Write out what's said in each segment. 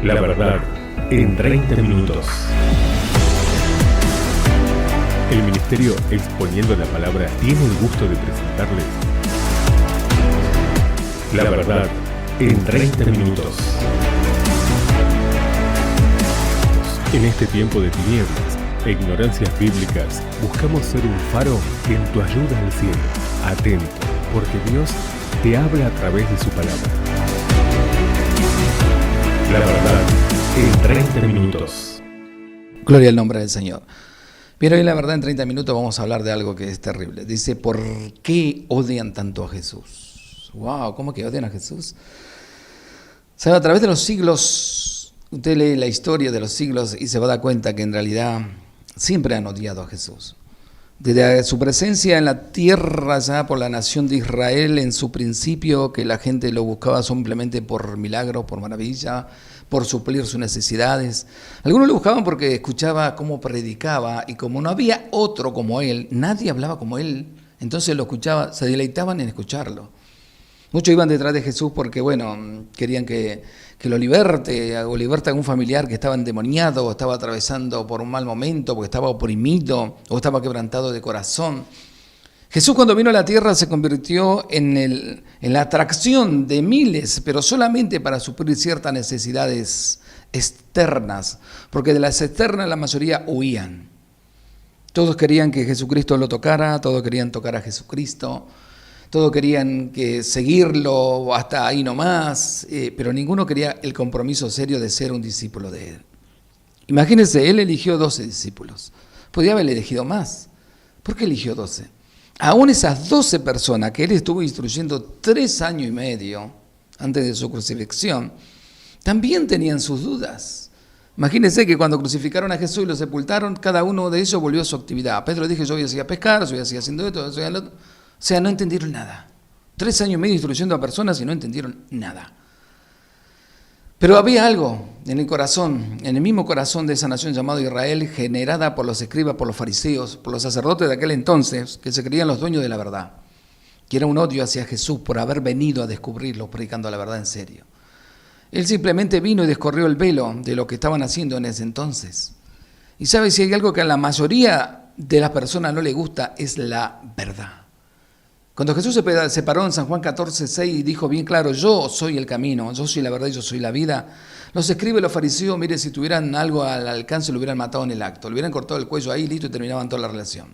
La verdad en 30 minutos. El Ministerio Exponiendo la Palabra tiene el gusto de presentarles La verdad en 30 minutos. En este tiempo de tinieblas e ignorancias bíblicas, buscamos ser un faro en tu ayuda al cielo. Atento, porque Dios te habla a través de su palabra. La verdad en 30 minutos. Gloria al nombre del Señor. Bien, hoy la verdad en 30 minutos vamos a hablar de algo que es terrible. Dice, ¿por qué odian tanto a Jesús? Wow, ¿cómo que odian a Jesús? ¿Sabe? A través de los siglos, usted lee la historia de los siglos y se va a dar cuenta que en realidad siempre han odiado a Jesús. Desde su presencia en la tierra, ya por la nación de Israel, en su principio, que la gente lo buscaba simplemente por milagro, por maravilla, por suplir sus necesidades. Algunos lo buscaban porque escuchaba cómo predicaba, y como no había otro como él, nadie hablaba como él, entonces lo escuchaba, se deleitaban en escucharlo. Muchos iban detrás de Jesús porque, querían que lo liberte, o liberte a algún familiar que estaba endemoniado, o estaba atravesando por un mal momento, porque estaba oprimido, o estaba quebrantado de corazón. Jesús, cuando vino a la tierra, se convirtió en la atracción de miles, pero solamente para suplir ciertas necesidades externas, porque de las externas la mayoría huían. Todos querían que Jesucristo lo tocara, todos querían tocar a Jesucristo, todos querían seguirlo hasta ahí nomás, pero ninguno quería el compromiso serio de ser un discípulo de él. Imagínense, él eligió 12 discípulos. Podía haber elegido más. ¿Por qué eligió 12? Aún esas 12 personas que él estuvo instruyendo 3 años y medio antes de su crucifixión, también tenían sus dudas. Imagínense que cuando crucificaron a Jesús y lo sepultaron, cada uno de ellos volvió a su actividad. Pedro dijo, yo voy a seguir a pescar, yo voy a seguir haciendo esto, yo voy a hacer lo otro. O sea, no entendieron nada. 3 años y medio instruyendo a personas y no entendieron nada. Pero había algo en el corazón, en el mismo corazón de esa nación llamada Israel, generada por los escribas, por los fariseos, por los sacerdotes de aquel entonces, que se creían los dueños de la verdad, que era un odio hacia Jesús por haber venido a descubrirlo, predicando la verdad en serio. Él simplemente vino y descorrió el velo de lo que estaban haciendo en ese entonces. Y sabe, si hay algo que a la mayoría de las personas no le gusta, es la verdad. Cuando Jesús se paró en San Juan 14:6 y dijo bien claro, yo soy el camino, yo soy la verdad y yo soy la vida, los escribas y los fariseos, mire, si tuvieran algo al alcance lo hubieran matado en el acto, le hubieran cortado el cuello ahí, listo, y terminaban toda la relación.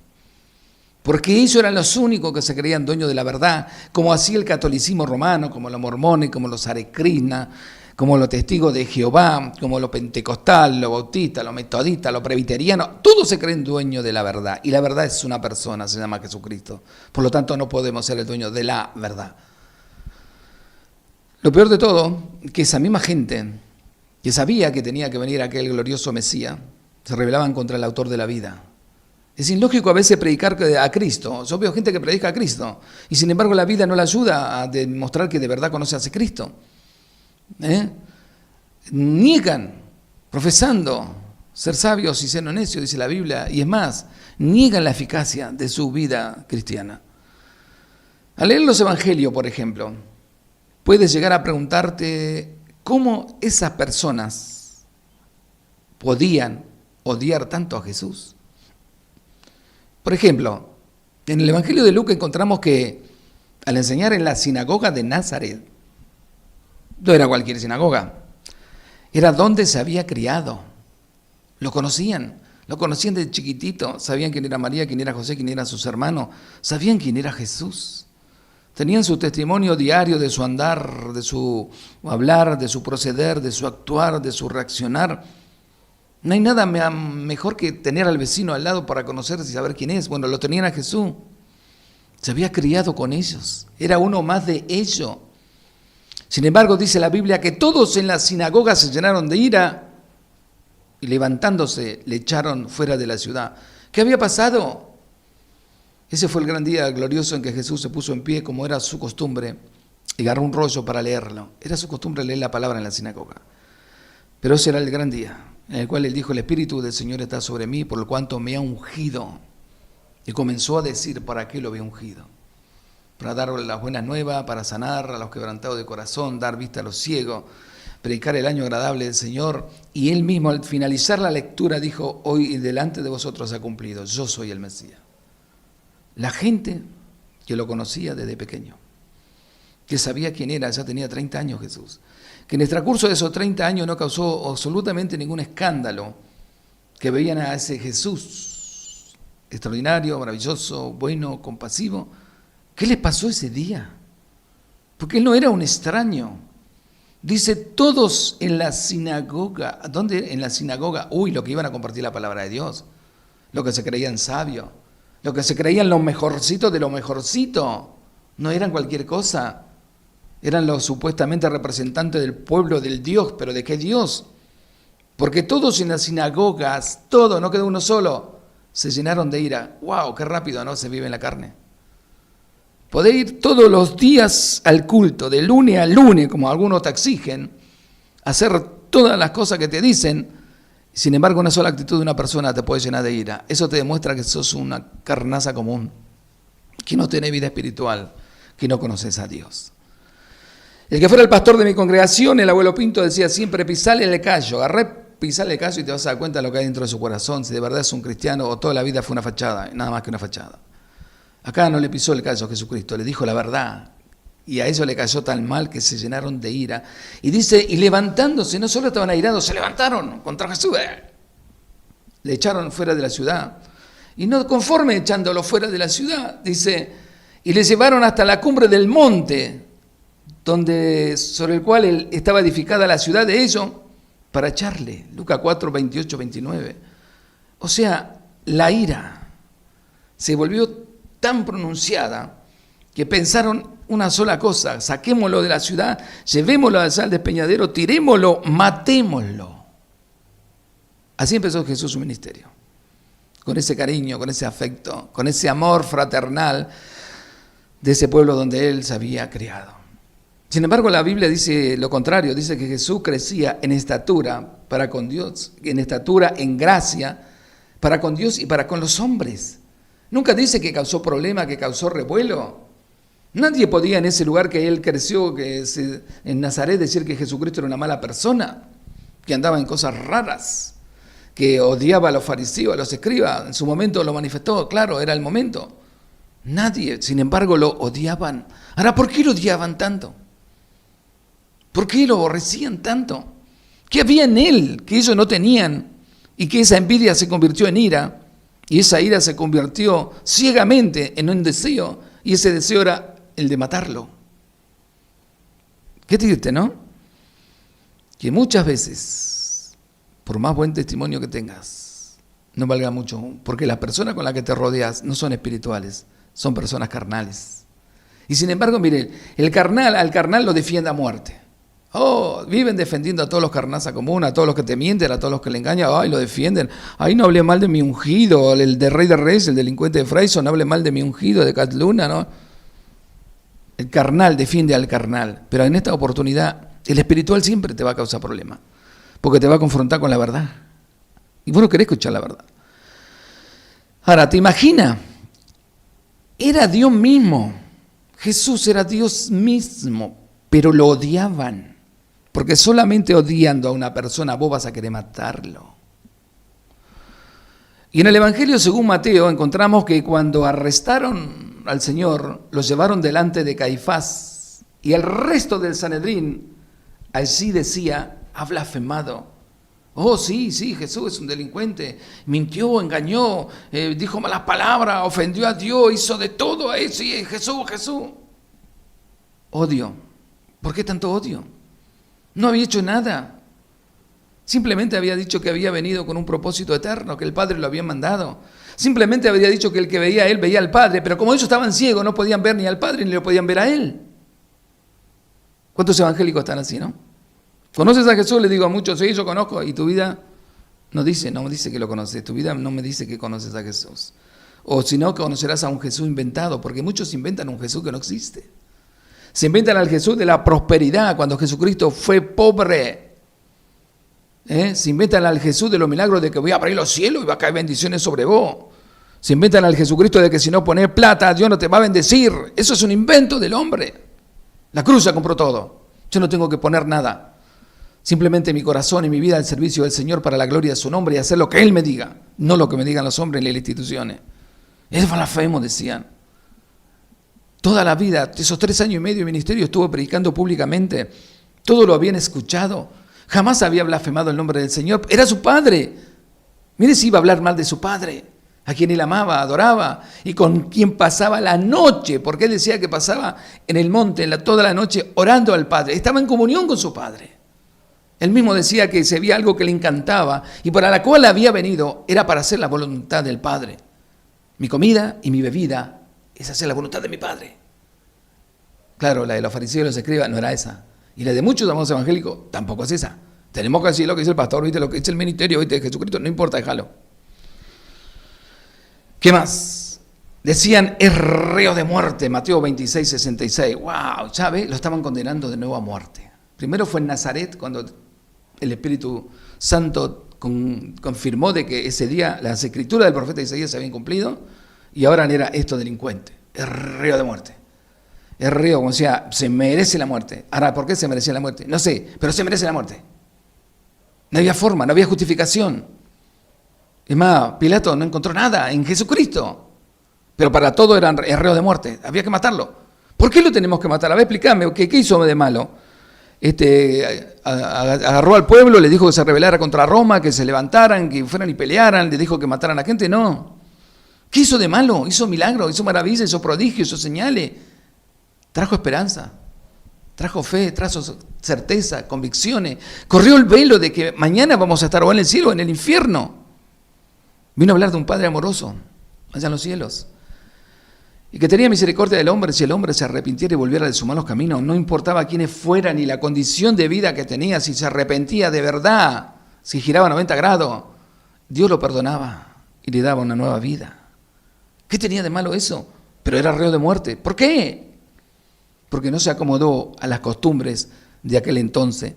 Porque ellos eran los únicos que se creían dueños de la verdad, como hacía el catolicismo romano, como los mormones, como los Hare Krishna, como los testigos de Jehová, como los pentecostales, los bautistas, los metodistas, los presbiterianos, todos se creen dueños de la verdad. Y la verdad es una persona, se llama Jesucristo. Por lo tanto, no podemos ser el dueño de la verdad. Lo peor de todo, que esa misma gente que sabía que tenía que venir aquel glorioso Mesías, se rebelaban contra el autor de la vida. Es ilógico a veces predicar a Cristo. Yo veo gente que predica a Cristo, y sin embargo la vida no le ayuda a demostrar que de verdad conoce a ese Cristo. Niegan, profesando ser sabios y ser necios, dice la Biblia, y es más, niegan la eficacia de su vida cristiana. Al leer los evangelios, por ejemplo, puedes llegar a preguntarte cómo esas personas podían odiar tanto a Jesús. Por ejemplo, en el evangelio de Lucas encontramos que al enseñar en la sinagoga de Nazaret, no era cualquier sinagoga, era donde se había criado. Lo conocían de chiquitito, sabían quién era María, quién era José, quién eran sus hermanos, sabían quién era Jesús. Tenían su testimonio diario de su andar, de su hablar, de su proceder, de su actuar, de su reaccionar. No hay nada mejor que tener al vecino al lado para conocerse y saber quién es. Bueno, lo tenían a Jesús. Se había criado con ellos, era uno más de ellos. Sin embargo, dice la Biblia que todos en la sinagoga se llenaron de ira y levantándose le echaron fuera de la ciudad. ¿Qué había pasado? Ese fue el gran día glorioso en que Jesús se puso en pie, como era su costumbre, y agarró un rollo para leerlo. Era su costumbre leer la palabra en la sinagoga. Pero ese era el gran día en el cual él dijo, el Espíritu del Señor está sobre mí, por lo cuanto me ha ungido. Y comenzó a decir para qué lo había ungido. Para dar las buenas nuevas, para sanar a los quebrantados de corazón, dar vista a los ciegos, predicar el año agradable del Señor, y él mismo al finalizar la lectura dijo, hoy delante de vosotros ha cumplido, yo soy el Mesías. La gente que lo conocía desde pequeño, que sabía quién era, ya tenía 30 años Jesús, que en el transcurso de esos 30 años no causó absolutamente ningún escándalo, que veían a ese Jesús extraordinario, maravilloso, bueno, compasivo. ¿Qué le pasó ese día? Porque él no era un extraño. Dice, todos en la sinagoga, ¿dónde? En la sinagoga, lo que iban a compartir la palabra de Dios, lo que se creían sabios, lo que se creían los mejorcitos de lo mejorcito, no eran cualquier cosa, eran los supuestamente representantes del pueblo del Dios, pero ¿de qué Dios? Porque todos en las sinagogas, todos, no quedó uno solo, se llenaron de ira. ¡Wow! ¡Qué rápido, ¿no? Se vive en la carne. Podés ir todos los días al culto, de lunes a lunes, como algunos te exigen, hacer todas las cosas que te dicen. Sin embargo, una sola actitud de una persona te puede llenar de ira. Eso te demuestra que sos una carnaza común, que no tenés vida espiritual, que no conoces a Dios. El que fuera el pastor de mi congregación, el abuelo Pinto, decía siempre, pisale el callo, pisale el callo y te vas a dar cuenta de lo que hay dentro de su corazón, si de verdad es un cristiano o toda la vida fue una fachada, nada más que una fachada. Acá no le pisó el callo a Jesucristo, le dijo la verdad. Y a eso le cayó tan mal que se llenaron de ira. Y dice, y levantándose, no solo estaban airados, se levantaron contra Jesús. Le echaron fuera de la ciudad. Y no conforme echándolo fuera de la ciudad, dice, y le llevaron hasta la cumbre del monte, sobre el cual estaba edificada la ciudad de ellos, para echarle. Lucas 4, 28, 29. O sea, la ira se volvió tan pronunciada que pensaron una sola cosa: saquémoslo de la ciudad, llevémoslo al despeñadero, tirémoslo, matémoslo. Así empezó Jesús su ministerio, con ese cariño, con ese afecto, con ese amor fraternal de ese pueblo donde él se había criado. Sin embargo, la Biblia dice lo contrario, dice que Jesús crecía en estatura para con Dios, en estatura, en gracia, para con Dios y para con los hombres. Nunca dice que causó problema, que causó revuelo. Nadie podía en ese lugar que él creció, en Nazaret, decir que Jesucristo era una mala persona, que andaba en cosas raras, que odiaba a los fariseos, a los escribas. En su momento lo manifestó, claro, era el momento. Nadie, sin embargo, lo odiaban. Ahora, ¿por qué lo odiaban tanto? ¿Por qué lo aborrecían tanto? ¿Qué había en él que ellos no tenían? Y que esa envidia se convirtió en ira, y esa ira se convirtió ciegamente en un deseo, y ese deseo era el de matarlo. Qué triste, ¿no? Que muchas veces, por más buen testimonio que tengas, no valga mucho, porque las personas con las que te rodeas no son espirituales, son personas carnales. Y sin embargo, mire, al carnal lo defiende a muerte. Viven defendiendo a todos los carnaza común, a todos los que te mienten, a todos los que le engañan, lo defienden. No hable mal de mi ungido, el de Rey de Reyes, el delincuente de Freyson, no hable mal de mi ungido, de Catluna, ¿no? El carnal defiende al carnal, pero en esta oportunidad el espiritual siempre te va a causar problemas, porque te va a confrontar con la verdad. Y vos no querés escuchar la verdad. Ahora, ¿te imaginas? Era Dios mismo. Jesús era Dios mismo, pero lo odiaban. Porque solamente odiando a una persona vos vas a querer matarlo. Y en el Evangelio según Mateo encontramos que cuando arrestaron al Señor, lo llevaron delante de Caifás, y el resto del Sanedrín allí decía, ha blasfemado. Sí, Jesús es un delincuente, mintió, engañó, dijo malas palabras, ofendió a Dios, hizo de todo, sí, Jesús. Odio. ¿Por qué tanto odio? No había hecho nada. Simplemente había dicho que había venido con un propósito eterno, que el Padre lo había mandado. Simplemente había dicho que el que veía a él veía al Padre, pero como ellos estaban ciegos, no podían ver ni al Padre ni lo podían ver a él. ¿Cuántos evangélicos están así, no? ¿Conoces a Jesús? Le digo a muchos, sí, yo conozco, y tu vida no dice que lo conoces, tu vida no me dice que conoces a Jesús. O si no, conocerás a un Jesús inventado, porque muchos inventan un Jesús que no existe. Se inventan al Jesús de la prosperidad, cuando Jesucristo fue pobre. Se inventan al Jesús de los milagros, de que voy a abrir los cielos y va a caer bendiciones sobre vos. Se inventan al Jesucristo de que si no pones plata, Dios no te va a bendecir. Eso es un invento del hombre. La cruz se compró todo. Yo no tengo que poner nada. Simplemente mi corazón y mi vida al servicio del Señor para la gloria de su nombre y hacer lo que Él me diga, no lo que me digan los hombres ni las instituciones. Es blasfemo, decían. Toda la vida, esos 3 años y medio de ministerio, estuvo predicando públicamente. Todo lo habían escuchado. Jamás había blasfemado el nombre del Señor. Era su padre. Mire si iba a hablar mal de su padre, a quien él amaba, adoraba, y con quien pasaba la noche, porque él decía que pasaba en el monte toda la noche orando al Padre. Estaba en comunión con su padre. Él mismo decía que si había algo que le encantaba y para la cual había venido, era para hacer la voluntad del Padre. Mi comida y mi bebida es hacer la voluntad de mi Padre. Claro, la de los fariseos y los escribas no era esa. Y la de muchos llamados evangélicos tampoco es esa. Tenemos que decir lo que dice el pastor, ¿viste? Lo que dice el ministerio, ¿viste? De Jesucristo, no importa, déjalo. ¿Qué más? Decían, es reo de muerte, Mateo 26, 66. ¡Wow! ¿Sabe? Lo estaban condenando de nuevo a muerte. Primero fue en Nazaret, cuando el Espíritu Santo confirmó de que ese día las escrituras del profeta Isaías se habían cumplido, y ahora era esto delincuente, es reo de muerte. Es reo, como decía, se merece la muerte. Ahora, ¿por qué se merecía la muerte? No sé, pero se merece la muerte. No había forma, no había justificación. Es más, Pilato no encontró nada en Jesucristo, pero para todo era reo de muerte, había que matarlo. ¿Por qué lo tenemos que matar? A ver, explícame, ¿qué hizo de malo? Agarró al pueblo, le dijo que se rebelara contra Roma, que se levantaran, que fueran y pelearan, le dijo que mataran a la gente. No. ¿Qué hizo de malo? Hizo milagros, hizo maravillas, hizo prodigios, hizo señales. Trajo esperanza, trajo fe, trajo certeza, convicciones. Corrió el velo de que mañana vamos a estar o en el cielo o en el infierno. Vino a hablar de un Padre amoroso allá en los cielos. Y que tenía misericordia del hombre si el hombre se arrepintiera y volviera de sus malos caminos. No importaba quiénes fueran ni la condición de vida que tenía, si se arrepentía de verdad, si giraba 90 grados, Dios lo perdonaba y le daba una nueva vida. ¿Qué tenía de malo eso? Pero era reo de muerte. ¿Por qué? Porque no se acomodó a las costumbres de aquel entonces.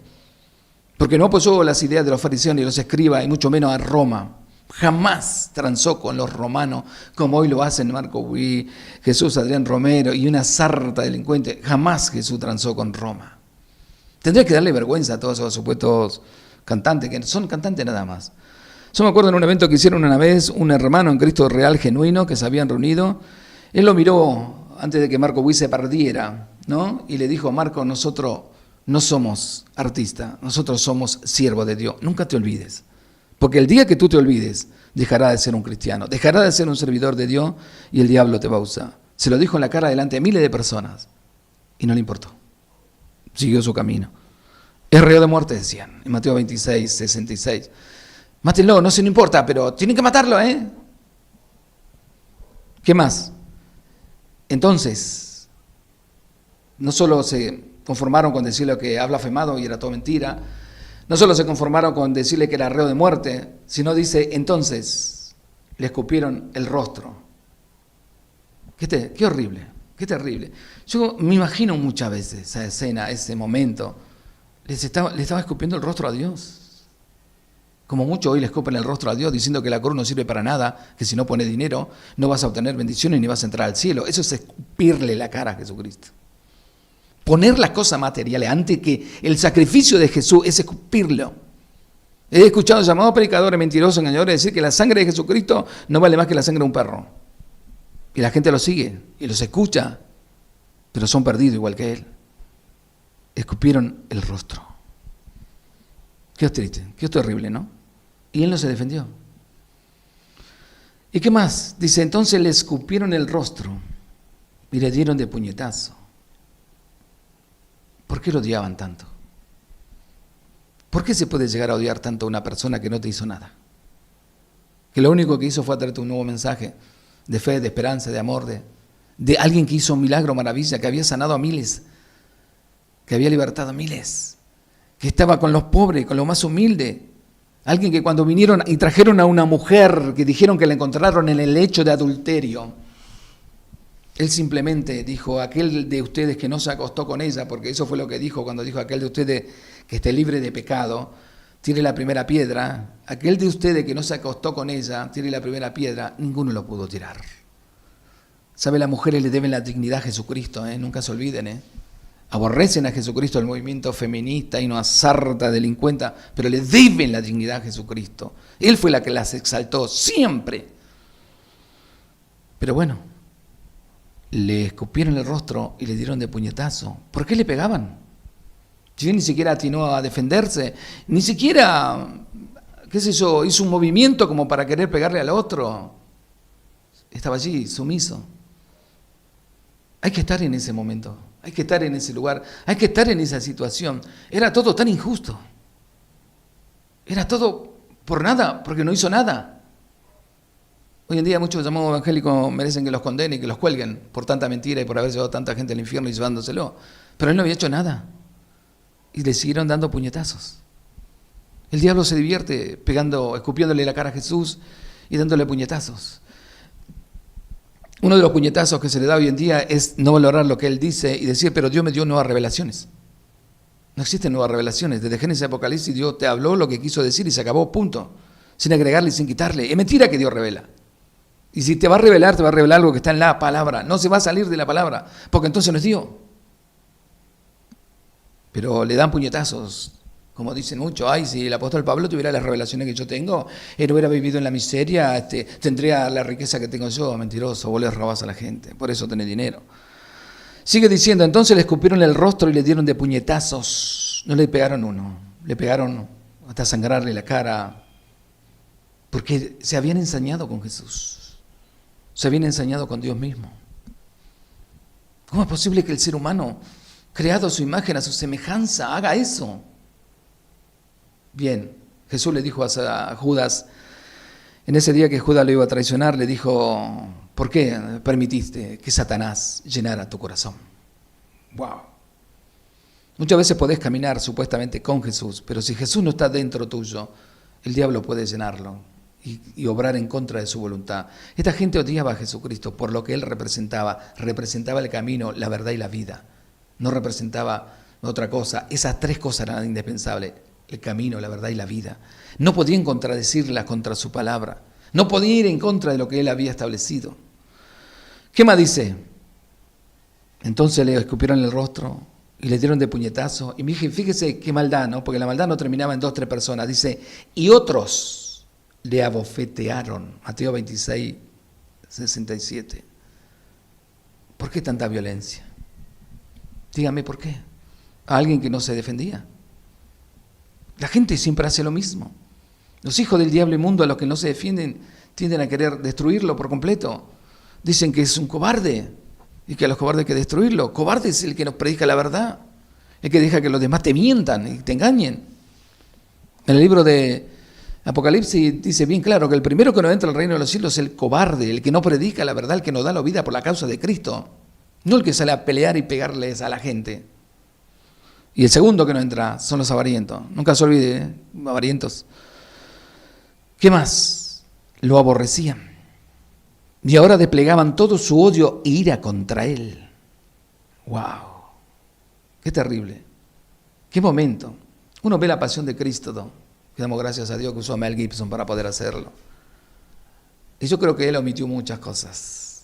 Porque no apoyó las ideas de los fariseos ni los escribas, y mucho menos a Roma. Jamás transó con los romanos, como hoy lo hacen Marco Buí, Jesús Adrián Romero y una sarta de delincuentes. Jamás Jesús transó con Roma. Tendría que darle vergüenza a todos esos supuestos cantantes, que son cantantes nada más. Yo me acuerdo en un evento que hicieron una vez, un hermano en Cristo real genuino, que se habían reunido. Él lo miró antes de que Marco Buí se perdiera, ¿no? Y le dijo, Marco, nosotros no somos artistas, nosotros somos siervos de Dios. Nunca te olvides. Porque el día que tú te olvides, dejará de ser un cristiano, dejará de ser un servidor de Dios y el diablo te va a usar. Se lo dijo en la cara delante de miles de personas y no le importó. Siguió su camino. Es reo de muerte, decían, en Mateo 26, 66. Mátenlo, no sé, no importa, pero tienen que matarlo, ¿eh? ¿Qué más? Entonces, no solo se conformaron con decirle que ha blasfemado y era todo mentira, no solo se conformaron con decirle que era reo de muerte, sino dice, entonces le escupieron el rostro. Qué horrible, qué terrible. Yo me imagino muchas veces esa escena, ese momento. Le estaba escupiendo el rostro a Dios. Como muchos hoy le escupen el rostro a Dios diciendo que la cruz no sirve para nada, que si no pones dinero no vas a obtener bendiciones ni vas a entrar al cielo. Eso es escupirle la cara a Jesucristo. Poner las cosas materiales antes que el sacrificio de Jesús es escupirlo. He escuchado llamados predicadores mentirosos, engañadores, decir que la sangre de Jesucristo no vale más que la sangre de un perro. Y la gente los sigue y los escucha, pero son perdidos igual que él. Escupieron el rostro. Qué triste, qué terrible, ¿no? Y él no se defendió. ¿Y qué más? Dice, entonces le escupieron el rostro y le dieron de puñetazo. ¿Por qué lo odiaban tanto? ¿Por qué se puede llegar a odiar tanto a una persona que no te hizo nada? Que lo único que hizo fue traerte un nuevo mensaje de fe, de esperanza, de amor, de alguien que hizo un milagro, maravilla, que había sanado a miles, que había libertado a miles, que estaba con los pobres, con los más humildes. Alguien que cuando vinieron y trajeron a una mujer que dijeron que la encontraron en el lecho de adulterio, él simplemente dijo, aquel de ustedes que no se acostó con ella, porque eso fue lo que dijo cuando dijo aquel de ustedes que esté libre de pecado, tire la primera piedra. Aquel de ustedes que no se acostó con ella, tire la primera piedra. Ninguno lo pudo tirar. ¿Sabe? Las mujeres le deben la dignidad a Jesucristo, nunca se olviden. aborrecen a Jesucristo, el movimiento feminista y una sarta delincuenta, pero le deben la dignidad a Jesucristo. Él fue la que las exaltó siempre. Pero bueno, le escupieron el rostro y le dieron de puñetazo. ¿Por qué le pegaban? Si él ni siquiera atinó a defenderse, ni siquiera, qué sé yo, hizo un movimiento como para querer pegarle al otro. Estaba allí, sumiso. Hay que estar en ese momento, hay que estar en ese lugar, hay que estar en esa situación. Era todo tan injusto. Era todo por nada, porque no hizo nada. Hoy en día muchos llamados evangélicos merecen que los condenen y que los cuelguen por tanta mentira y por haber llevado a tanta gente al infierno y llevándoselo. Pero él no había hecho nada. Y le siguieron dando puñetazos. El diablo se divierte pegando, escupiéndole la cara a Jesús y dándole puñetazos. Uno de los puñetazos que se le da hoy en día es no valorar lo que él dice y decir, pero Dios me dio nuevas revelaciones. No existen nuevas revelaciones. Desde Génesis a Apocalipsis Dios te habló lo que quiso decir y se acabó, punto. Sin agregarle y sin quitarle. Es mentira que Dios revela. Y si te va a revelar algo que está en la palabra. No se va a salir de la palabra, porque entonces no es Dios. Pero le dan puñetazos. Como dicen muchos, ay, si el apóstol Pablo tuviera las revelaciones que yo tengo, él hubiera vivido en la miseria, tendría la riqueza que tengo yo. Mentiroso, vos le robás a la gente, por eso tenés dinero. Sigue diciendo, entonces le escupieron el rostro y le dieron de puñetazos. No le pegaron uno, le pegaron hasta sangrarle la cara, porque se habían ensañado con Jesús, se habían ensañado con Dios mismo. ¿Cómo es posible que el ser humano, creado a su imagen, a su semejanza, haga eso? Bien, Jesús le dijo a Judas, en ese día que Judas lo iba a traicionar, le dijo, ¿por qué permitiste que Satanás llenara tu corazón? ¡Wow! Muchas veces podés caminar supuestamente con Jesús, pero si Jesús no está dentro tuyo, el diablo puede llenarlo y obrar en contra de su voluntad. Esta gente odiaba a Jesucristo por lo que Él representaba el camino, la verdad y la vida. No representaba otra cosa. Esas tres cosas eran indispensables. El camino, la verdad y la vida. No podían contradecirla contra su palabra. No podían ir en contra de lo que él había establecido. ¿Qué más dice? Entonces le escupieron el rostro y le dieron de puñetazo. Y fíjese qué maldad, ¿no? Porque la maldad no terminaba en 2 o 3 personas. Dice, y otros le abofetearon. Mateo 26, 67. ¿Por qué tanta violencia? Dígame por qué. A alguien que no se defendía. La gente siempre hace lo mismo. Los hijos del diablo inmundo, a los que no se defienden, tienden a querer destruirlo por completo. Dicen que es un cobarde y que a los cobardes hay que destruirlo. Cobarde es el que nos predica la verdad, el que deja que los demás te mientan y te engañen. En el libro de Apocalipsis dice bien claro que el primero que no entra al reino de los cielos es el cobarde, el que no predica la verdad, el que no da la vida por la causa de Cristo, no el que sale a pelear y pegarles a la gente. Y el segundo que no entra son los avarientos. Nunca se olvide, avarientos. ¿Qué más? Lo aborrecían. Y ahora desplegaban todo su odio e ira contra él. ¡Wow! ¡Qué terrible! ¡Qué momento! Uno ve la pasión de Cristo, que damos gracias a Dios que usó a Mel Gibson para poder hacerlo. Y yo creo que él omitió muchas cosas.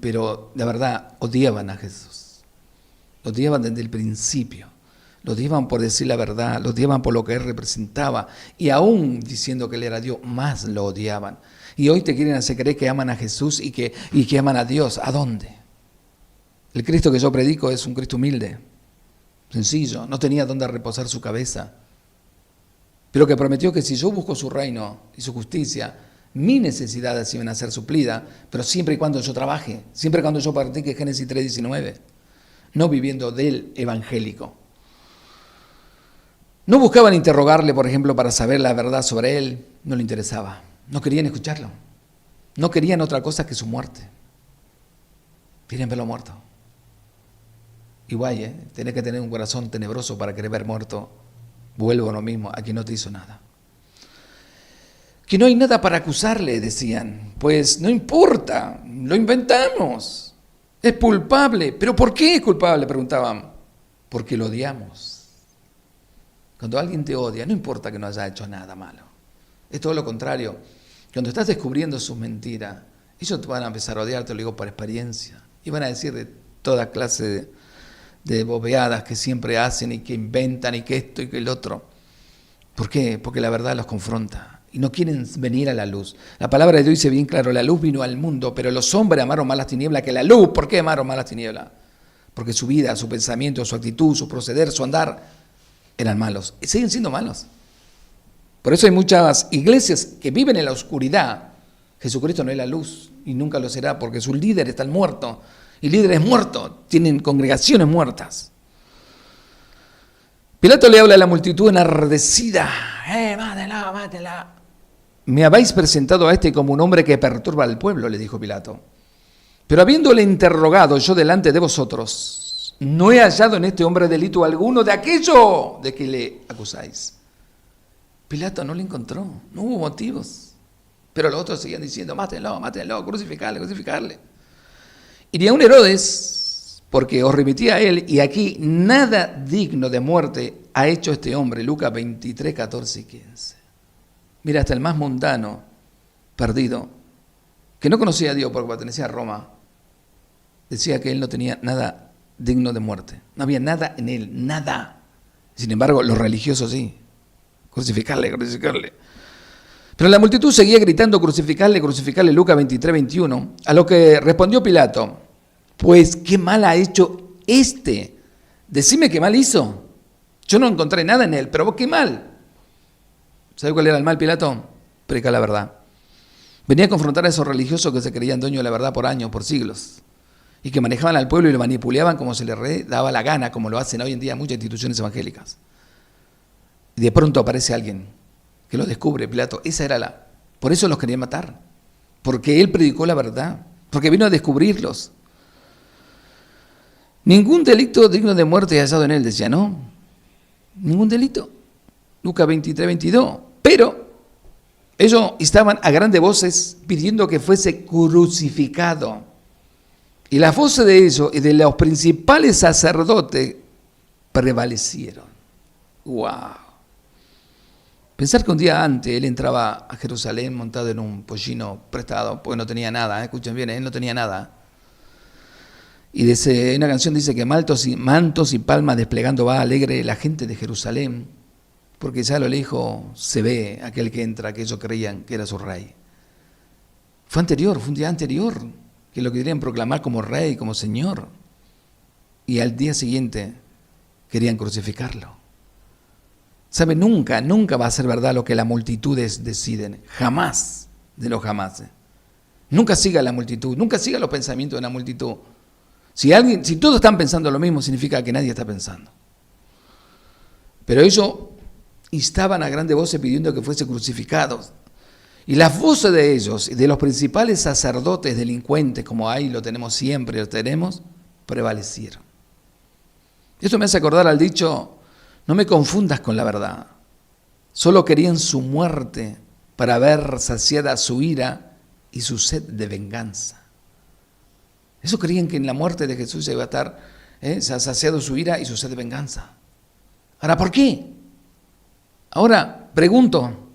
Pero, la verdad, odiaban a Jesús. Lo odiaban desde el principio, lo odiaban por decir la verdad, lo odiaban por lo que él representaba, y aún diciendo que él era Dios, más lo odiaban. Y hoy te quieren hacer creer que aman a Jesús y que aman a Dios. ¿A dónde? El Cristo que yo predico es un Cristo humilde, sencillo, no tenía dónde reposar su cabeza, pero que prometió que si yo busco su reino y su justicia, mis necesidades iban a ser suplidas, pero siempre y cuando yo trabaje, siempre y cuando yo practique Génesis 3:19. No viviendo del evangélico. No buscaban interrogarle, por ejemplo, para saber la verdad sobre él. No le interesaba. No querían escucharlo. No querían otra cosa que su muerte. Querían verlo muerto. Igual, tenés que tener un corazón tenebroso para querer ver muerto. Vuelvo a lo mismo, a quien no te hizo nada. Que no hay nada para acusarle, decían. Pues no importa, lo inventamos. Es culpable. ¿Pero por qué es culpable?, preguntaban. Porque lo odiamos. Cuando alguien te odia, no importa que no haya hecho nada malo. Es todo lo contrario. Cuando estás descubriendo sus mentiras, ellos te van a empezar a odiar, te lo digo por experiencia. Y van a decir de toda clase de bobeadas que siempre hacen y que inventan y que esto y que el otro. ¿Por qué? Porque la verdad los confronta y no quieren venir a la luz. La palabra de Dios dice bien claro, la luz vino al mundo, pero los hombres amaron más las tinieblas que la luz. ¿Por qué amaron más las tinieblas? Porque su vida, su pensamiento, su actitud, su proceder, su andar eran malos. Y siguen siendo malos. Por eso hay muchas iglesias que viven en la oscuridad. Jesucristo no es la luz y nunca lo será porque sus líderes están muertos. Y líderes muertos tienen congregaciones muertas. Pilato le habla a la multitud enardecida. Mátela, mátela. Me habéis presentado a este como un hombre que perturba al pueblo, le dijo Pilato. Pero habiéndole interrogado yo delante de vosotros, no he hallado en este hombre delito alguno de aquello de que le acusáis. Pilato no le encontró, no hubo motivos. Pero los otros seguían diciendo, mátenlo, mátenlo, crucificarle, crucificarle. Y ni aun Herodes, porque os remití a él, y aquí nada digno de muerte ha hecho este hombre. Lucas 23, 14 y 15. Mira, hasta el más mundano, perdido, que no conocía a Dios porque pertenecía a Roma, decía que él no tenía nada digno de muerte. No había nada en él, nada. Sin embargo, los religiosos sí. Crucificarle, crucificarle. Pero la multitud seguía gritando, crucificarle, crucificarle, Lucas 23, 21. A lo que respondió Pilato, pues qué mal ha hecho este. Decime qué mal hizo. Yo no encontré nada en él, pero vos qué mal. ¿Sabe cuál era el mal, Pilato? Predicar la verdad. Venía a confrontar a esos religiosos que se creían dueños de la verdad por años, por siglos, y que manejaban al pueblo y lo manipulaban como se les daba la gana, como lo hacen hoy en día muchas instituciones evangélicas. Y de pronto aparece alguien que lo descubre, Pilato. Esa era la... Por eso los quería matar, porque él predicó la verdad, porque vino a descubrirlos. Ningún delito digno de muerte hallado en él, decía, ¿no? Ningún delito. Lucas 23, 22. Pero ellos estaban a grandes voces pidiendo que fuese crucificado. Y las voces de ellos y de los principales sacerdotes prevalecieron. ¡Wow! Pensar que un día antes él entraba a Jerusalén montado en un pollino prestado, porque no tenía nada, escuchen bien, él no tenía nada. Y en una canción dice que mantos y palmas desplegando va alegre la gente de Jerusalén, porque ya a lo lejos se ve aquel que entra, que ellos creían que era su rey. Fue un día anterior, que lo querían proclamar como rey, como señor. Y al día siguiente querían crucificarlo. ¿Sabe? Nunca va a ser verdad lo que las multitudes deciden. Jamás de los jamases. Nunca siga la multitud, nunca siga los pensamientos de la multitud. Si todos están pensando lo mismo, significa que nadie está pensando. Pero ellos instaban a grandes voces pidiendo que fuese crucificados. Y las voces de ellos y de los principales sacerdotes delincuentes, como ahí lo tenemos siempre, lo tenemos, prevalecieron. Esto me hace acordar al dicho, no me confundas con la verdad. Solo querían su muerte para ver saciada su ira y su sed de venganza. Eso creían que en la muerte de Jesús se iba a estar saciado su ira y su sed de venganza. Ahora, ¿por qué? Ahora, pregunto,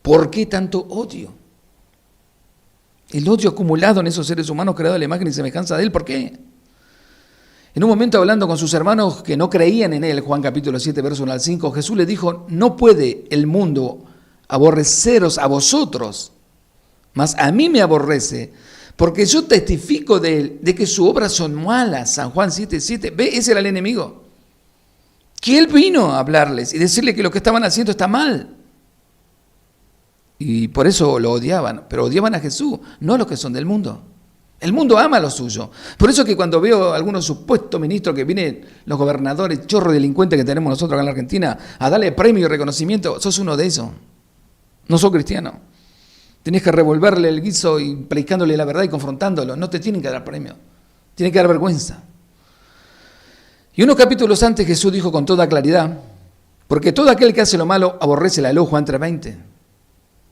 ¿por qué tanto odio? El odio acumulado en esos seres humanos creados a la imagen y semejanza de Él, ¿por qué? En un momento hablando con sus hermanos que no creían en Él, Juan capítulo 7, verso 1 al 5, Jesús les dijo, no puede el mundo aborreceros a vosotros, mas a mí me aborrece, porque yo testifico de Él, de que sus obras son malas. San Juan 7, 7, ve, ese era el enemigo. Que Él vino a hablarles y decirle que lo que estaban haciendo está mal. Y por eso lo odiaban, pero odiaban a Jesús, no a los que son del mundo. El mundo ama lo suyo. Por eso que cuando veo a algunos supuestos ministros que vienen, los gobernadores, chorro delincuentes que tenemos nosotros acá en la Argentina, a darle premio y reconocimiento, sos uno de esos. No sos cristiano. Tenés que revolverle el guiso y predicándole la verdad y confrontándolo. No te tienen que dar premio. Tienen que dar vergüenza. Y unos capítulos antes Jesús dijo con toda claridad, porque todo aquel que hace lo malo aborrece la luz, Juan 3:20.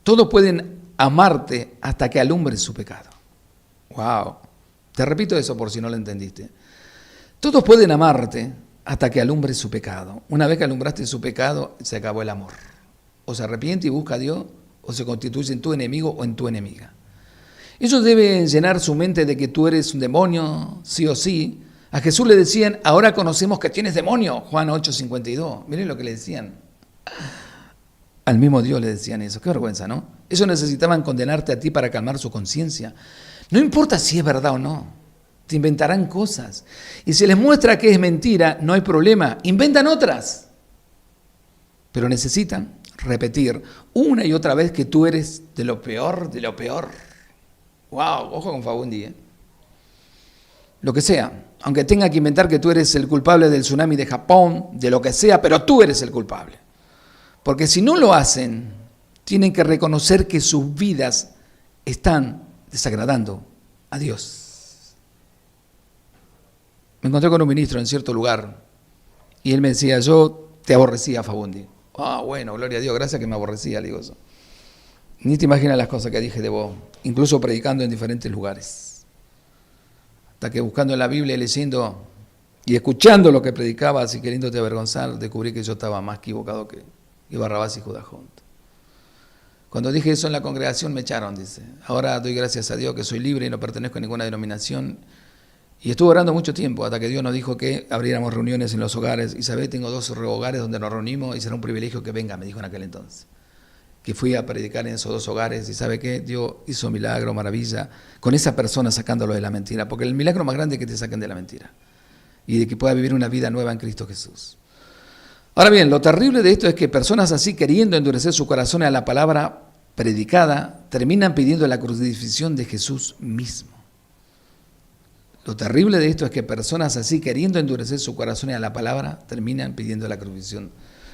Todos pueden amarte hasta que alumbres su pecado. Wow. Te repito eso por si no lo entendiste. Todos pueden amarte hasta que alumbres su pecado. Una vez que alumbraste su pecado, se acabó el amor. O se arrepiente y busca a Dios, o se constituye en tu enemigo o en tu enemiga. Ellos deben llenar su mente de que tú eres un demonio, sí o sí, A Jesús le decían, ahora conocemos que tienes demonio, Juan 8:52. Miren lo que le decían. Al mismo Dios le decían eso. Qué vergüenza, ¿no? Ellos necesitaban condenarte a ti para calmar su conciencia. No importa si es verdad o no. Te inventarán cosas. Y si les muestra que es mentira, no hay problema. Inventan otras. Pero necesitan repetir una y otra vez que tú eres de lo peor, de lo peor. Wow, ojo con Fabundi, Lo que sea, aunque tenga que inventar que tú eres el culpable del tsunami de Japón, de lo que sea, pero tú eres el culpable. Porque si no lo hacen, tienen que reconocer que sus vidas están desagradando a Dios. Me encontré con un ministro en cierto lugar y él me decía, yo te aborrecía, Fabundi. Bueno, gloria a Dios, gracias que me aborrecía, le digo eso. Ni te imaginas las cosas que dije de vos, incluso predicando en diferentes lugares. Hasta que buscando en la Biblia, leyendo y escuchando lo que predicabas y queriéndote avergonzar, descubrí que yo estaba más equivocado que Barrabás y Judas juntos. Cuando dije eso en la congregación me echaron, dice. Ahora doy gracias a Dios que soy libre y no pertenezco a ninguna denominación. Y estuve orando mucho tiempo hasta que Dios nos dijo que abriéramos reuniones en los hogares. Y sabés, tengo 2 hogares donde nos reunimos y será un privilegio que venga, me dijo en aquel entonces. Que fui a predicar en esos 2 hogares y ¿sabe qué? Dios hizo milagro, maravilla, con esa persona sacándolo de la mentira. Porque el milagro más grande es que te saquen de la mentira y de que pueda vivir una vida nueva en Cristo Jesús. Ahora bien, lo terrible de esto es que personas así, queriendo endurecer su corazón a la palabra predicada, terminan pidiendo la crucifixión de Jesús mismo. Lo terrible de esto es que personas así, queriendo endurecer su corazón a la palabra, terminan pidiendo la crucifixión,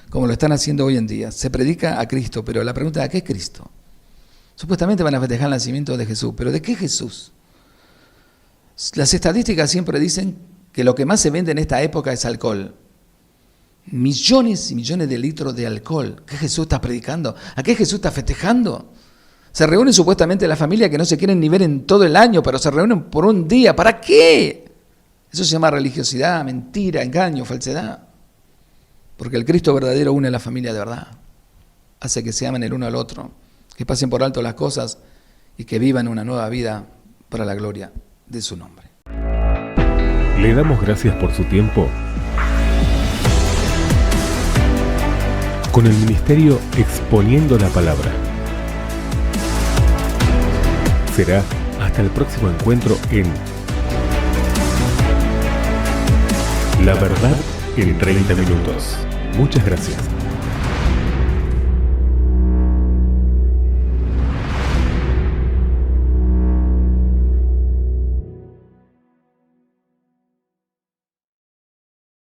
como lo están haciendo hoy en día. Se predica a Cristo, pero la pregunta es, ¿a qué es Cristo? Supuestamente van a festejar el nacimiento de Jesús, pero ¿de qué Jesús? Las estadísticas siempre dicen que lo que más se vende en esta época es alcohol. Millones y millones de litros de alcohol. ¿Qué Jesús está predicando? ¿A qué Jesús está festejando? Se reúnen supuestamente la familia que no se quieren ni ver en todo el año, pero se reúnen por un día. ¿Para qué? Eso se llama religiosidad, mentira, engaño, falsedad. Porque el Cristo verdadero une a la familia de verdad. Hace que se amen el uno al otro, que pasen por alto las cosas y que vivan una nueva vida para la gloria de su nombre. Le damos gracias por su tiempo con el ministerio Exponiendo la Palabra. Será hasta el próximo encuentro en La Verdad en 30 minutos. Muchas gracias.